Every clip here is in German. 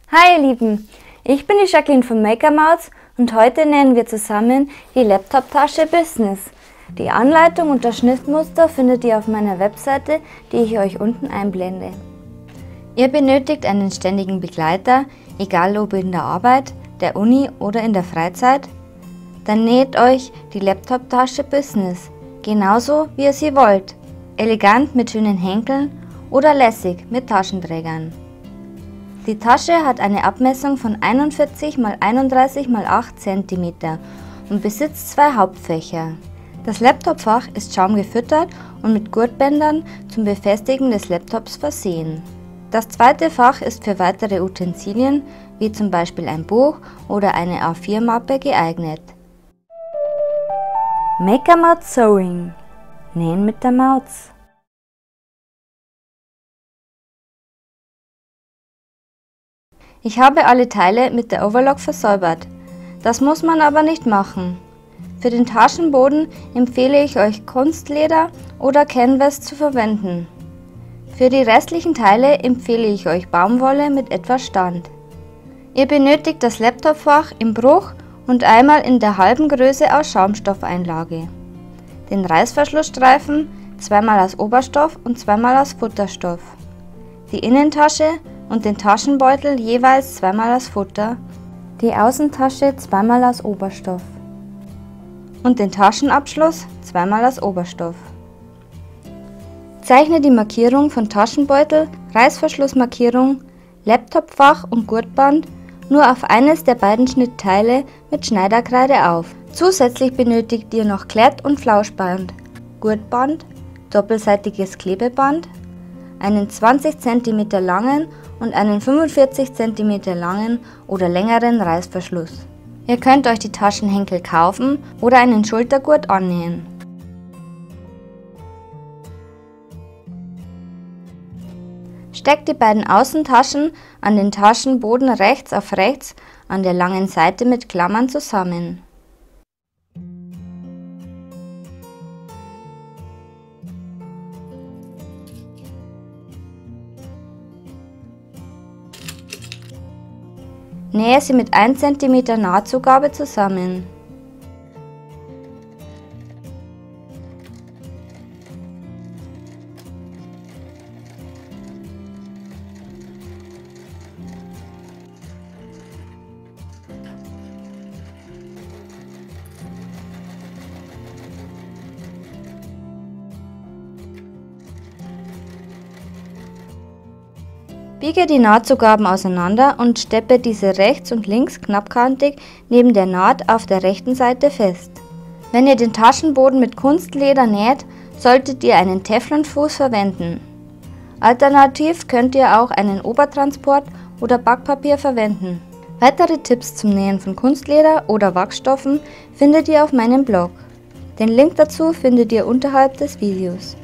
Hi ihr Lieben, ich bin die Jacqueline von MakerMouths und heute nähen wir zusammen die Laptop-Tasche Business. Die Anleitung und das Schnittmuster findet ihr auf meiner Webseite, die ich euch unten einblende. Ihr benötigt einen ständigen Begleiter, egal ob in der Arbeit, der Uni oder in der Freizeit. Dann näht euch die Laptop-Tasche Business, genauso wie ihr sie wollt, elegant mit schönen Henkeln oder lässig mit Taschenträgern. Die Tasche hat eine Abmessung von 41 x 31 x 8 cm und besitzt zwei Hauptfächer. Das Laptopfach ist schaumgefüttert und mit Gurtbändern zum Befestigen des Laptops versehen. Das zweite Fach ist für weitere Utensilien, wie zum Beispiel ein Buch oder eine A4-Mappe geeignet. MakerMouths Sewing – Nähen mit der Maus. Ich habe alle Teile mit der Overlock versäubert. Das muss man aber nicht machen. Für den Taschenboden empfehle ich euch Kunstleder oder Canvas zu verwenden. Für die restlichen Teile empfehle ich euch Baumwolle mit etwas Stand. Ihr benötigt das Laptopfach im Bruch und einmal in der halben Größe aus Schaumstoffeinlage. Den Reißverschlussstreifen zweimal aus Oberstoff und zweimal aus Futterstoff. Die Innentasche und den Taschenbeutel jeweils zweimal aus Futter, die Außentasche zweimal aus Oberstoff und den Taschenabschluss zweimal aus Oberstoff. Zeichne die Markierung von Taschenbeutel, Reißverschlussmarkierung, Laptopfach und Gurtband nur auf eines der beiden Schnittteile mit Schneiderkreide auf. Zusätzlich benötigt ihr noch Klett- und Flauschband, Gurtband, doppelseitiges Klebeband, einen 20 cm langen und einen 45 cm langen oder längeren Reißverschluss. Ihr könnt euch die Taschenhenkel kaufen oder einen Schultergurt annähen. Steckt die beiden Außentaschen an den Taschenboden rechts auf rechts an der langen Seite mit Klammern zusammen. Nähe sie mit 1 cm Nahtzugabe zusammen. Biege die Nahtzugaben auseinander und steppe diese rechts und links knappkantig neben der Naht auf der rechten Seite fest. Wenn ihr den Taschenboden mit Kunstleder näht, solltet ihr einen Teflonfuß verwenden. Alternativ könnt ihr auch einen Obertransport oder Backpapier verwenden. Weitere Tipps zum Nähen von Kunstleder oder Wachsstoffen findet ihr auf meinem Blog. Den Link dazu findet ihr unterhalb des Videos.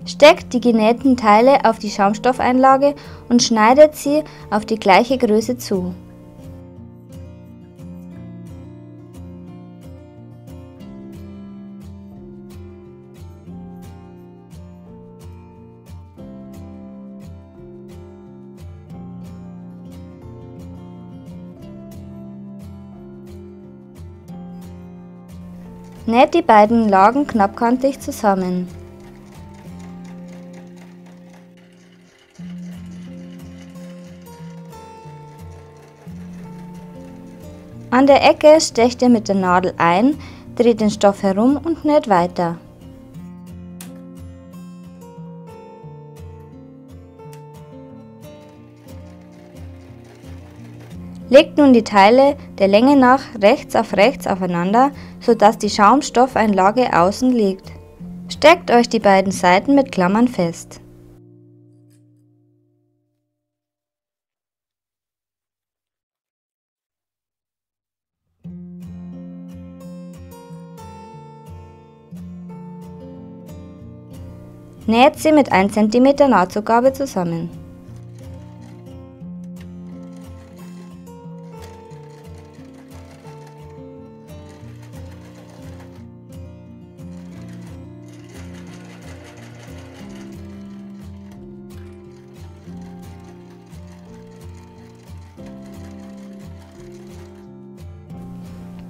Steckt die genähten Teile auf die Schaumstoffeinlage und schneidet sie auf die gleiche Größe zu. Näht die beiden Lagen knappkantig zusammen. An der Ecke stecht ihr mit der Nadel ein, dreht den Stoff herum und näht weiter. Legt nun die Teile der Länge nach rechts aufeinander, sodass die Schaumstoffeinlage außen liegt. Steckt euch die beiden Seiten mit Klammern fest. Näht sie mit 1 cm Nahtzugabe zusammen.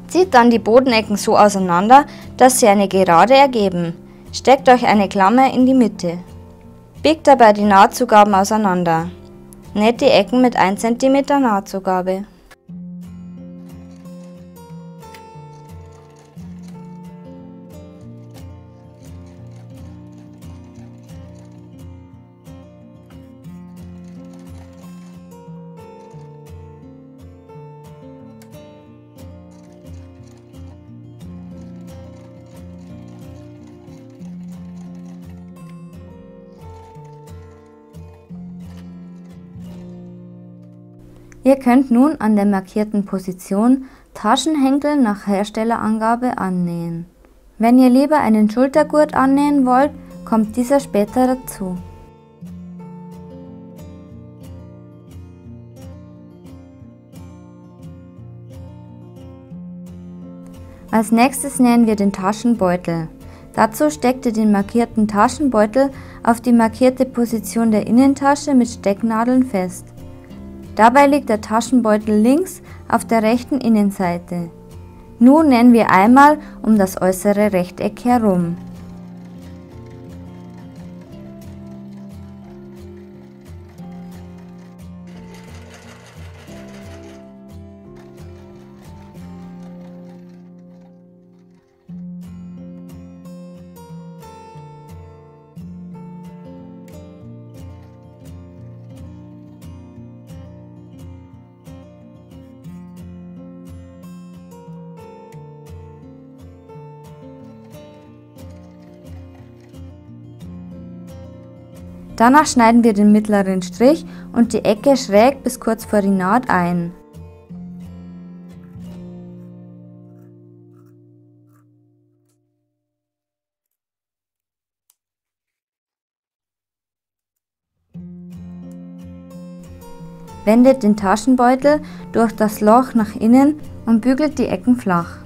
Zieht dann die Bodenecken so auseinander, dass sie eine Gerade ergeben. Steckt euch eine Klammer in die Mitte. Biegt dabei die Nahtzugaben auseinander. Näht die Ecken mit 1 cm Nahtzugabe. Ihr könnt nun an der markierten Position Taschenhenkel nach Herstellerangabe annähen. Wenn ihr lieber einen Schultergurt annähen wollt, kommt dieser später dazu. Als nächstes nähen wir den Taschenbeutel. Dazu steckt ihr den markierten Taschenbeutel auf die markierte Position der Innentasche mit Stecknadeln fest. Dabei liegt der Taschenbeutel links auf der rechten Innenseite. Nun nähen wir einmal um das äußere Rechteck herum. Danach schneiden wir den mittleren Strich und die Ecke schräg bis kurz vor die Naht ein. Wendet den Taschenbeutel durch das Loch nach innen und bügelt die Ecken flach.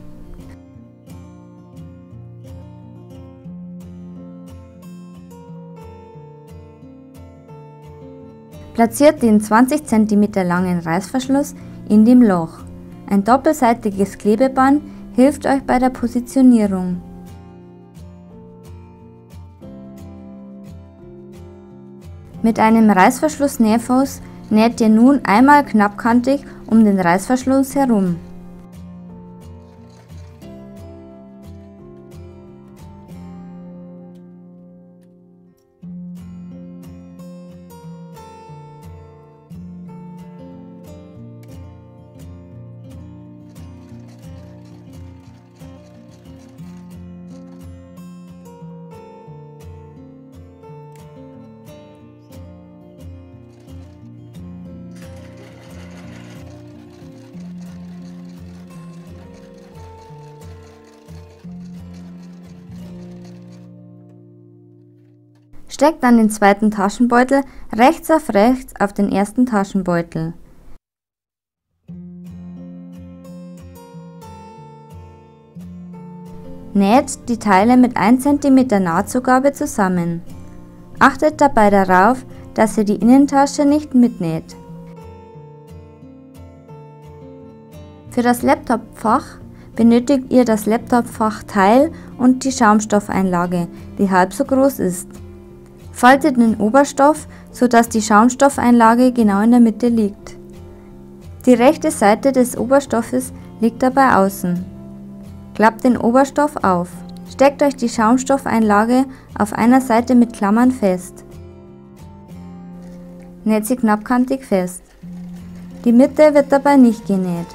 Platziert den 20 cm langen Reißverschluss in dem Loch. Ein doppelseitiges Klebeband hilft euch bei der Positionierung. Mit einem Reißverschluss-Nähfuß näht ihr nun einmal knappkantig um den Reißverschluss herum. Steckt dann den zweiten Taschenbeutel rechts auf den ersten Taschenbeutel. Näht die Teile mit 1 cm Nahtzugabe zusammen. Achtet dabei darauf, dass ihr die Innentasche nicht mitnäht. Für das Laptopfach benötigt ihr das Laptopfachteil und die Schaumstoffeinlage, die halb so groß ist. Faltet den Oberstoff, sodass die Schaumstoffeinlage genau in der Mitte liegt. Die rechte Seite des Oberstoffes liegt dabei außen. Klappt den Oberstoff auf. Steckt euch die Schaumstoffeinlage auf einer Seite mit Klammern fest. Näht sie knappkantig fest. Die Mitte wird dabei nicht genäht.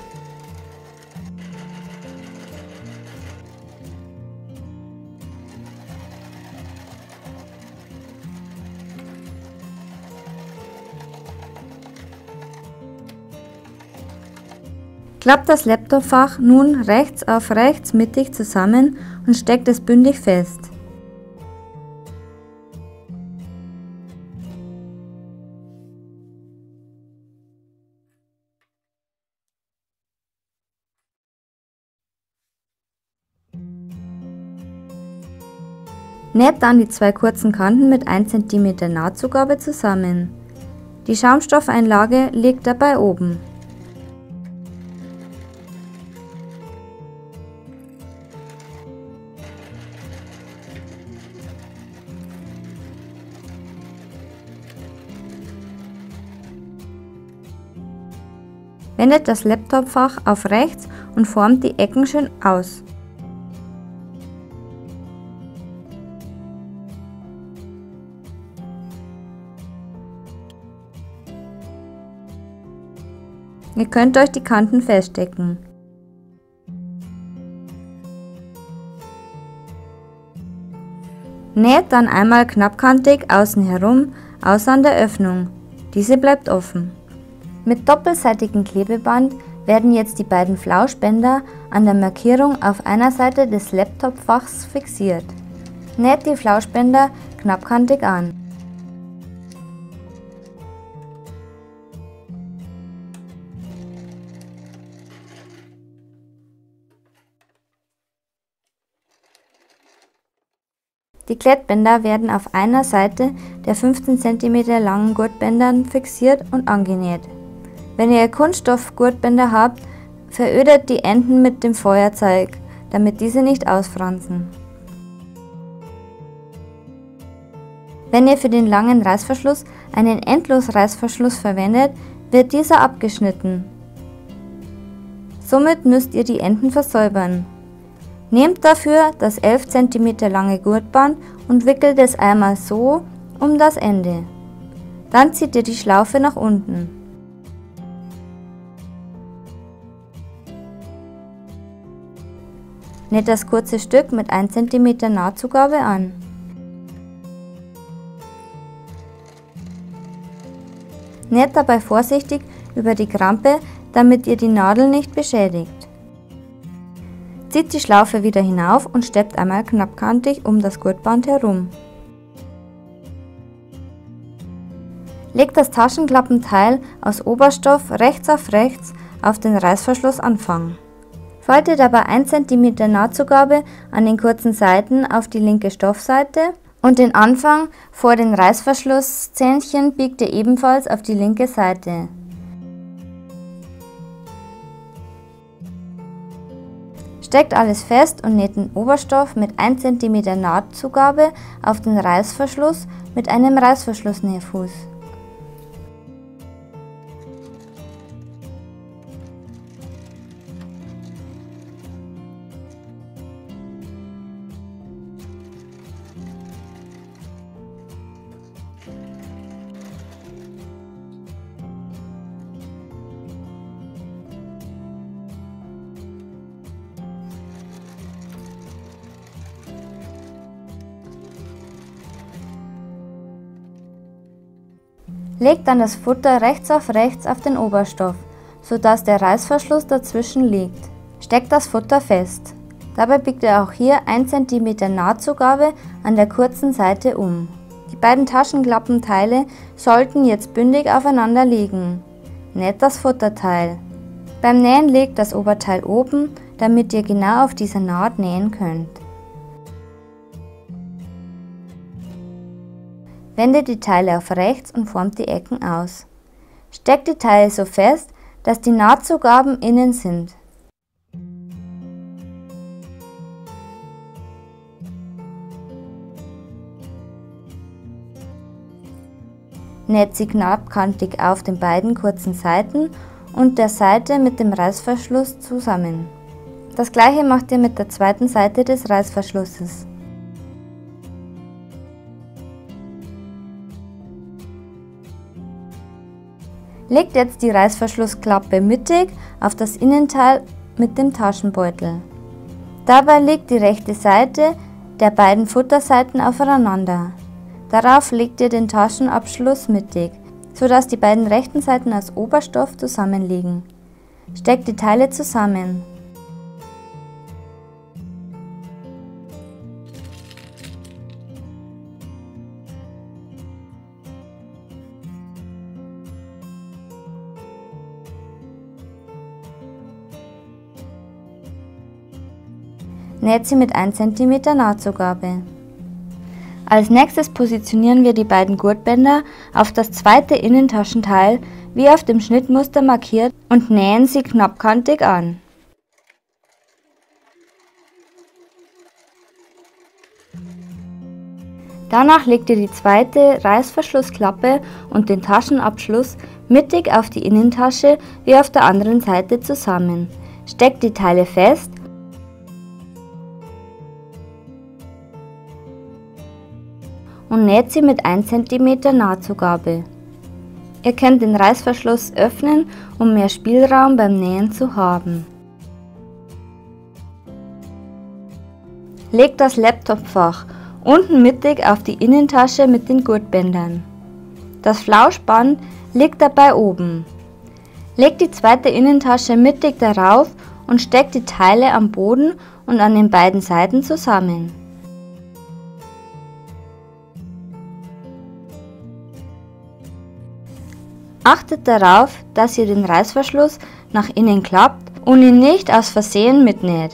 Klappt das Laptopfach nun rechts auf rechts mittig zusammen und steckt es bündig fest. Näht dann die zwei kurzen Kanten mit 1 cm Nahtzugabe zusammen. Die Schaumstoffeinlage liegt dabei oben. Wendet das Laptopfach auf rechts und formt die Ecken schön aus. Ihr könnt euch die Kanten feststecken. Näht dann einmal knappkantig außen herum, außer an der Öffnung. Diese bleibt offen. Mit doppelseitigem Klebeband werden jetzt die beiden Flauschbänder an der Markierung auf einer Seite des Laptopfachs fixiert. Näht die Flauschbänder knappkantig an. Die Klettbänder werden auf einer Seite der 15 cm langen Gurtbändern fixiert und angenäht. Wenn ihr Kunststoff-Gurtbänder habt, verödet die Enden mit dem Feuerzeug, damit diese nicht ausfransen. Wenn ihr für den langen Reißverschluss einen Endlosreißverschluss verwendet, wird dieser abgeschnitten. Somit müsst ihr die Enden versäubern. Nehmt dafür das 11 cm lange Gurtband und wickelt es einmal so um das Ende. Dann zieht ihr die Schlaufe nach unten. Näht das kurze Stück mit 1 cm Nahtzugabe an. Näht dabei vorsichtig über die Krampe, damit ihr die Nadel nicht beschädigt. Zieht die Schlaufe wieder hinauf und steppt einmal knappkantig um das Gurtband herum. Legt das Taschenklappenteil aus Oberstoff rechts auf den Reißverschlussanfang. Faltet dabei 1 cm Nahtzugabe an den kurzen Seiten auf die linke Stoffseite und den Anfang vor den Reißverschlusszähnchen biegt ihr ebenfalls auf die linke Seite. Steckt alles fest und näht den Oberstoff mit 1 cm Nahtzugabe auf den Reißverschluss mit einem Reißverschlussnähfuß. Legt dann das Futter rechts auf den Oberstoff, sodass der Reißverschluss dazwischen liegt. Steckt das Futter fest. Dabei biegt ihr auch hier 1 cm Nahtzugabe an der kurzen Seite um. Die beiden Taschenklappenteile sollten jetzt bündig aufeinander liegen. Näht das Futterteil. Beim Nähen legt das Oberteil oben, damit ihr genau auf dieser Naht nähen könnt. Wendet die Teile auf rechts und formt die Ecken aus. Steckt die Teile so fest, dass die Nahtzugaben innen sind. Näht sie knappkantig auf den beiden kurzen Seiten und der Seite mit dem Reißverschluss zusammen. Das gleiche macht ihr mit der zweiten Seite des Reißverschlusses. Legt jetzt die Reißverschlussklappe mittig auf das Innenteil mit dem Taschenbeutel. Dabei liegt die rechte Seite der beiden Futterseiten aufeinander. Darauf legt ihr den Taschenabschluss mittig, sodass die beiden rechten Seiten aus Oberstoff zusammenliegen. Steckt die Teile zusammen. Näht sie mit 1 cm Nahtzugabe. Als nächstes positionieren wir die beiden Gurtbänder auf das zweite Innentaschenteil, wie auf dem Schnittmuster markiert, und nähen sie knappkantig an. Danach legt ihr die zweite Reißverschlussklappe und den Taschenabschluss mittig auf die Innentasche wie auf der anderen Seite zusammen. Steckt die Teile fest und näht sie mit 1 cm Nahtzugabe. Ihr könnt den Reißverschluss öffnen, um mehr Spielraum beim Nähen zu haben. Legt das Laptopfach unten mittig auf die Innentasche mit den Gurtbändern. Das Flauschband liegt dabei oben. Legt die zweite Innentasche mittig darauf und steckt die Teile am Boden und an den beiden Seiten zusammen. Achtet darauf, dass ihr den Reißverschluss nach innen klappt und ihn nicht aus Versehen mitnäht.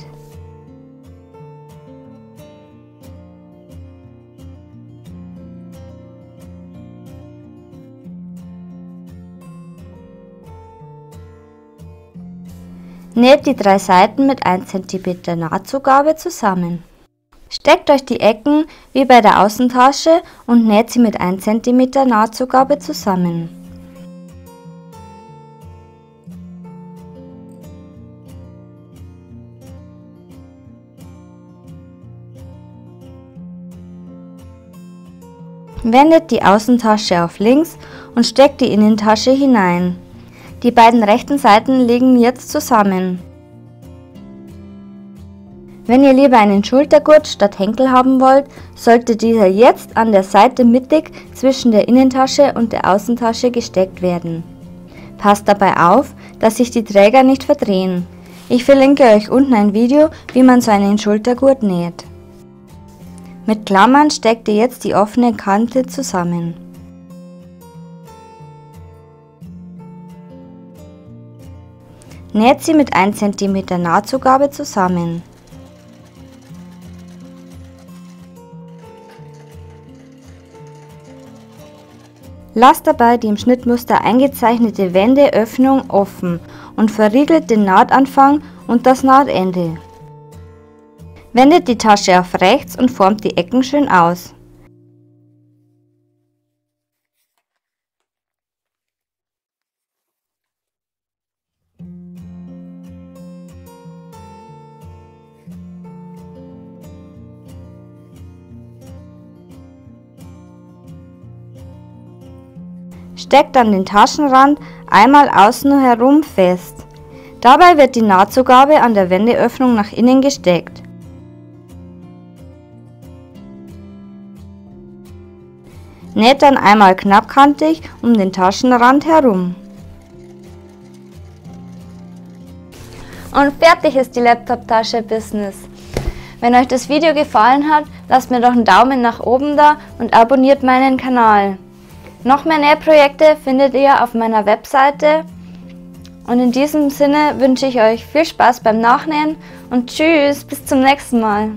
Näht die 3 Seiten mit 1 cm Nahtzugabe zusammen. Steckt euch die Ecken wie bei der Außentasche und näht sie mit 1 cm Nahtzugabe zusammen. Wendet die Außentasche auf links und steckt die Innentasche hinein. Die beiden rechten Seiten liegen jetzt zusammen. Wenn ihr lieber einen Schultergurt statt Henkel haben wollt, sollte dieser jetzt an der Seite mittig zwischen der Innentasche und der Außentasche gesteckt werden. Passt dabei auf, dass sich die Träger nicht verdrehen. Ich verlinke euch unten ein Video, wie man so einen Schultergurt näht. Mit Klammern steckt ihr jetzt die offene Kante zusammen. Näht sie mit 1 cm Nahtzugabe zusammen. Lasst dabei die im Schnittmuster eingezeichnete Wendeöffnung offen und verriegelt den Nahtanfang und das Nahtende. Wendet die Tasche auf rechts und formt die Ecken schön aus. Steckt dann den Taschenrand einmal außen herum fest. Dabei wird die Nahtzugabe an der Wendeöffnung nach innen gesteckt. Näht dann einmal knappkantig um den Taschenrand herum. Und fertig ist die Laptop-Tasche Business. Wenn euch das Video gefallen hat, lasst mir doch einen Daumen nach oben da und abonniert meinen Kanal. Noch mehr Nähprojekte findet ihr auf meiner Webseite. Und in diesem Sinne wünsche ich euch viel Spaß beim Nachnähen und tschüss, bis zum nächsten Mal.